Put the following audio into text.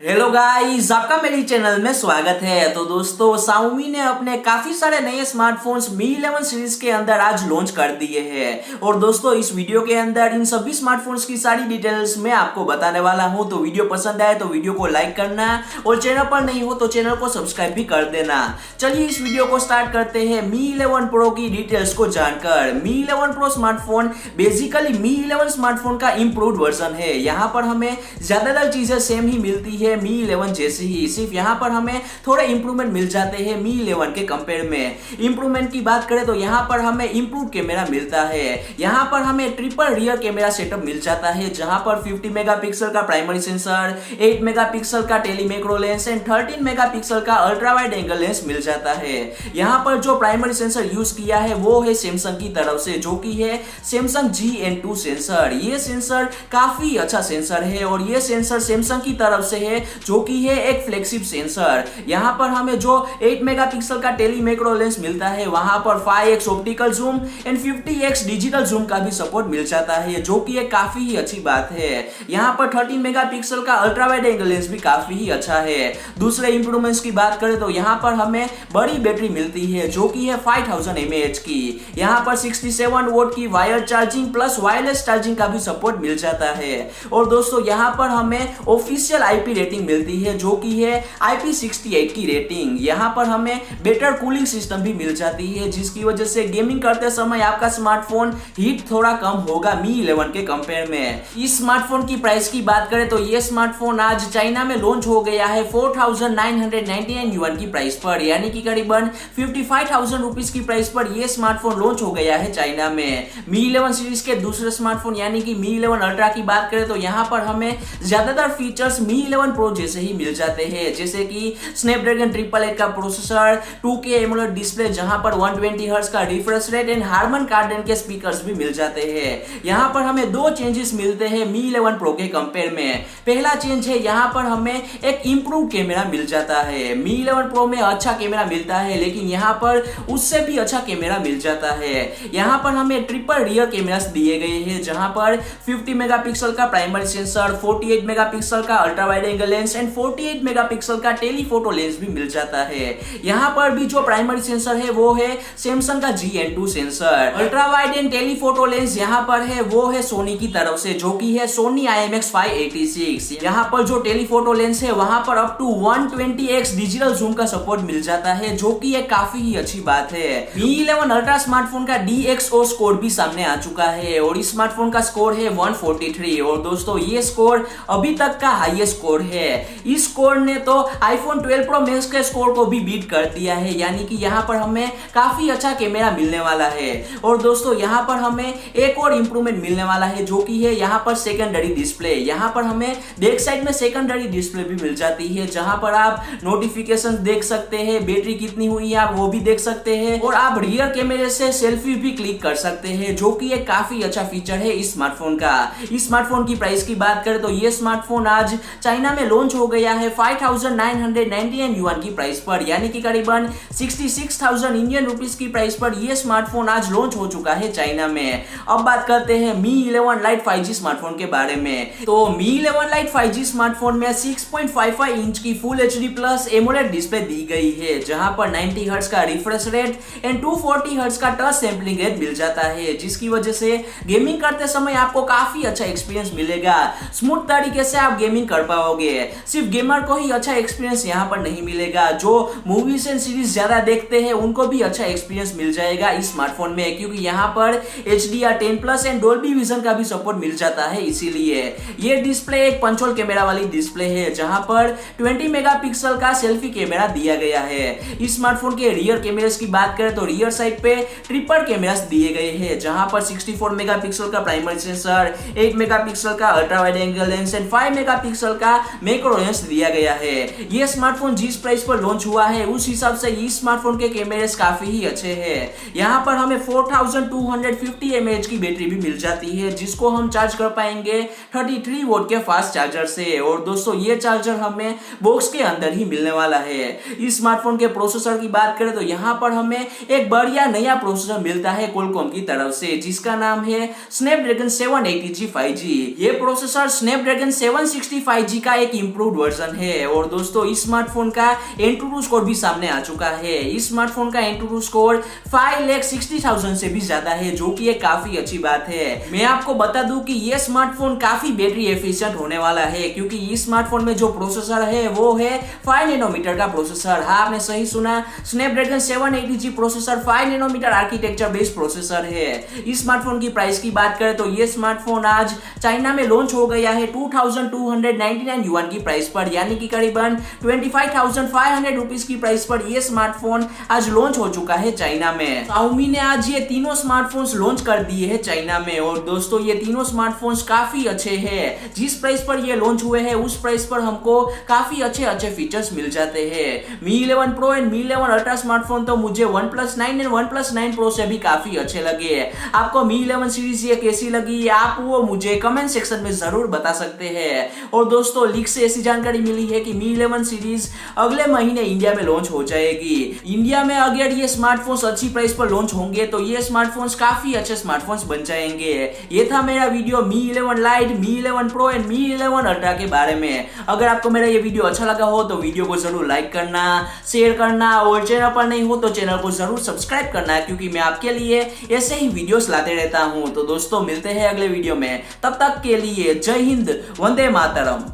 Hello guys, आपका मेरी channel में स्वागत है। तो दोस्तों, Xiaomi ने अपने काफी सारे नए स्मार्टफोन्स Mi 11 सीरीज के अंदर आज लॉन्च कर दिए हैं। और दोस्तों, इस वीडियो के अंदर इन सभी स्मार्टफोन्स की सारी डिटेल्स मैं आपको बताने वाला हूं। तो वीडियो पसंद आए तो वीडियो को लाइक करना और चैनल पर नहीं हो तो चैनल को सब्सक्राइब भी कर देना। चलिए इस वीडियो को स्टार्ट करते हैं Mi 11 Pro की डिटेल्स को जानकर। Mi 11 Pro smartphone basically Mi 11 smartphone का इम्प्रूव्ड वर्जन है। यहाँ पर हमें ज्यादातर चीजें सेम ही मिलती है Mi 11 जैसी ही, सिर्फ यहाँ पर हमें थोड़े इंप्रूवमेंट मिल जाते हैं Mi 11 के कंपेयर में। इंप्रूवमेंट की बात करें तो यहाँ पर हमें इंप्रूव कैमरा मिलता है। यहाँ पर हमें ट्रिपल रियर कैमरा सेटअप मिल जाता है, जहां पर 50 मेगापिक्सल का प्राइमरी सेंसर, 8 मेगापिक्सल का tele macro lens and 13 megapixel का अल्ट्रा वाइड एंगल लेंस मिल जाता है। यहाँ पर जो प्राइमरी सेंसर यूज किया है वो है सैमसंग की तरफ से, जो कि है सैमसंग GN2 सेंसर। ये सेंसर काफी अच्छा सेंसर है और ये सेंसर सैमसंग की तरफ से है, जो कि है एक फ्लैगशिप सेंसर। यहां पर हमें जो 8 मेगापिक्सल का टेली मैक्रो लेंस मिलता है, वहां पर 5x optical zoom and 50x digital zoom का भी सपोर्ट मिल जाता है, जो कि एक काफी ही अच्छी बात है। यहां पर 13 मेगापिक्सल का अल्ट्रा वाइड एंगल लेंस भी काफी ही अच्छा है। दूसरे इंप्रूवमेंट्स की बात करें तो यहां पर हमें बड़ी बैटरी मिलती है, जो कि है 5000 mAh की। यहां पर 67 वोल्ट की wire charging plus wireless charging का भी सपोर्ट मिल जाता है। और दोस्तों, यहां पर हमें ऑफिशियल IP रेटिंग मिलती है, जो कि है IP68 की रेटिंग। यहां पर हमें बेटर कूलिंग सिस्टम भी मिल जाती है, जिसकी वजह से गेमिंग करते समय आपका स्मार्टफोन हीट थोड़ा कम होगा Mi 11 के कंपेयर में। इस स्मार्टफोन की प्राइस की बात करें तो ये स्मार्टफोन आज चाइना में लॉन्च हो गया है 4999 युआन की प्राइस पर, यानी कि करीबन 55,000 रुपीज की प्राइस पर ये स्मार्टफोन लॉन्च हो गया है चाइना में। Mi 11 सीरीज के दूसरे स्मार्टफोन यानी कि Mi 11 अल्ट्रा की बात करें तो यहाँ पर हमें ज्यादातर फीचर्स Mi 11 Pro जैसे ही मिल जाते हैं, जैसे कि स्नैपड्रैगन 888 का प्रोसेसर, 2K एमोलेड डिस्प्ले जहां पर 120 हर्ट्ज का refresh rate and Harman Kardon के स्पीकर्स भी मिल जाते हैं। यहां पर हमें दो चेंजेस मिलते हैं Mi 11 Pro के कंपेयर में। पहला चेंज है, यहां पर हमें एक इंप्रूव कैमरा मिल जाता है। Mi 11 Pro में अच्छा कैमरा मिलता है, लेकिन यहां पर उससे भी अच्छा कैमरा मिल जाता है। यहां पर हमें ट्रिपल रियर कैमरास दिए गए हैं, जहां पर 50 मेगापिक्सल का प्राइमरी सेंसर, 48 मेगापिक्सल का ultra wide angle lens and 48 megapixel का टेलीफोटो लेंस भी मिल जाता है। यहां पर भी जो प्राइमरी सेंसर है वो है सैमसंग का GN2 sensor. Ultra wide and telephoto lens यहां पर है वो है सोनी की तरफ से, जो कि है सोनी IMX586। यहां पर जो टेलीफोटो लेंस है वहां पर up to 120x digital zoom का सपोर्ट मिल जाता है, जो कि एक काफी ही अच्छी बात है। Mi 11 अल्ट्रा स्मार्टफोन का DxO स्कोर भी सामने आ चुका है और इस स्मार्टफोन का स्कोर है 143। और दोस्तों, ये स्कोर अभी तक का हाईएस्ट स्कोर है। इस स्कोर ने तो iPhone 12 Pro Max के स्कोर को भी बीट कर दिया है, यानी कि यहाँ पर हमें काफी अच्छा कैमरा मिलने वाला है। और दोस्तों, यहाँ पर हमें एक और इंप्रूवमेंट मिलने वाला है, जो कि है यहाँ पर सेकेंडरी डिस्प्ले। यहाँ पर हमें बैक साइड में सेकेंडरी डिस्प्ले भी मिल जाती है, जहां पर आप नोटिफिकेशन देख सकते हैं, बैटरी कितनी हुई है आप वो भी देख सकते हैं, और आप रियर कैमरे से सेल्फी भी क्लिक कर सकते हैं, जो कि एक काफी अच्छा फीचर है इस स्मार्टफोन का। इस स्मार्टफोन की प्राइस की बात करें तो ये स्मार्टफोन आज चाइना में लॉन्च हो गया है 5999 युआन की प्राइस पर, यानी कि करीबन 66,000 इंडियन रुपीस की प्राइस पर यह स्मार्टफोन आज लॉन्च हो चुका है चाइना में। अब बात करते हैं Mi 11 Lite 5G स्मार्टफोन के बारे में। तो Mi 11 Lite 5G स्मार्टफोन में 6.55 इंच की full HD plus AMOLED display दी गई है, जहां पर 90 हर्ट्ज का रिफ्रेश रेट एंड 240 हर्ट्ज का टच सैंपलिंग रेट मिल जाता है, जिसकी वजह से गेमिंग करते समय आपको काफी अच्छा एक्सपीरियंस मिलेगा। स्मूथ तरीके से आप गेमिंग कर पाओगे। सिर्फ गेमर को ही अच्छा एक्सपीरियंस यहाँ पर नहीं मिलेगा, जो मूवीज एंड सीरीज ज्यादा देखते हैं उनको भी अच्छा एक्सपीरियंस मिल जाएगा इस स्मार्टफोन में, क्योंकि यहाँ पर HDR10+ एंड डोल्बी विजन का भी सपोर्ट मिल जाता है। इसीलिए ये डिस्प्ले एक पंच होल कैमरा वाली डिस्प्ले है, जहां पर 20 मेगापिक्सल का सेल्फी कैमरा दिया गया है। इस स्मार्टफोन के रियर कैमरास की बात करें तो रियर साइड पे ट्रिपल कैमरास दिए गए हैं, जहां पर 64 मेगापिक्सल का प्राइमरी सेंसर, 8 मेगापिक्सल का ultra wide angle lens and 5 megapixel का मैक्रो लेंस दिया गया है। ये स्मार्टफोन जिस प्राइस पर लॉन्च हुआ है उस हिसाब से इस स्मार्टफोन के कैमरास काफी ही अच्छे हैं। यहाँ पर हमें 4250 mAh की बैटरी भी मिल जाती है, जिसको हम चार्ज कर पाएंगे 33 वोल्ट के फास्ट चार्जर से। और दोस्तों, ये चार्जर हमें बॉक्स के अंदर ही मिलने वाला है। इस स्मार्टफोन के प्रोसेसर की बात करें तो यहाँ पर हमें एक बढ़िया नया प्रोसेसर मिलता है क्वालकॉम की तरफ से, जिसका नाम है स्नैपड्रैगन 780G 5G। ये प्रोसेसर स्नैपड्रैगन 765G का एक इम्प्रूव्ड वर्जन है। और दोस्तों इस स्मार्टफोन का एंटूटू स्कोर भी सामने आ चुका है। इस स्मार्टफोन का एंटूटू स्कोर 5,60,000 से भी ज्यादा है, जो कि एक काफी अच्छी बात है। मैं आपको बता दूं कि ये स्मार्टफोन काफी बैटरी एफिशिएंट होने वाला है, क्योंकि इस स्मार्टफोन में जो प्रोसेसर है वो है 5 नैनोमीटर का प्रोसेसर। हाँ, आपने सही सुना, Snapdragon 780G processor 5 nanometre architecture based processor है। इस स्मार्टफोन की प्राइस की बात करें तो ये स्मार्टफोन आज चाइना में लॉन्च हो गया है 2299 युआन की प्राइस पर, यानी कि करीबन 25,500 रुपीज की प्राइस पर ये स्मार्टफोन आज लॉन्च हो चुका है चाइना में। Xiaomi ने आज ये तीनों स्मार्टफोन्स लॉन्च कर दिए हैं चाइना में। और दोस्तों ये तीनों स्मार्टफोन्स काफी अच्छे हैं। जिस प्राइस पर ये लॉन्च हुए हैं उस प्राइस पर हमको काफी अच्छे अच्छे फीचर्स मिल जाते हैं। Mi 11 Pro and Mi 11 Ultra smartphone तो मुझे OnePlus 9 एंड OnePlus 9 Pro से भी काफी अच्छे लगे। आपको Mi 11 सीरीज ये कैसी लगी, आप वो मुझे कमेंट सेक्शन में जरूर बता सकते हैं। और दोस्तों लीक से ऐसी जानकारी मिली है कि Mi 11 सीरीज अगले महीने इंडिया में लॉन्च हो जाएगी। इंडिया में अगर ये स्मार्टफोन्स अच्छी प्राइस पर लॉन्च होंगे तो ये स्मार्टफोन्स काफी अच्छे स्मार्टफोन्स बन जाएंगे। ये था मेरा video Mi 11 Lite, Mi 11 Pro and Mi 11 Ultra के बारे में। अगर आपको मेरा ये वीडियो अच्छा लगा हो तो वीडियो को जरूर लाइक करना, शेयर करना, और चैनल पर नहीं हो तो चैनल को जरूर सब्सक्राइब करना, क्योंकि मैं आपके लिए ऐसे ही वीडियोस लाते रहता हूं। तो दोस्तों मिलते हैं अगले वीडियो में, तब तक के लिए जय हिंद, वंदे मातरम।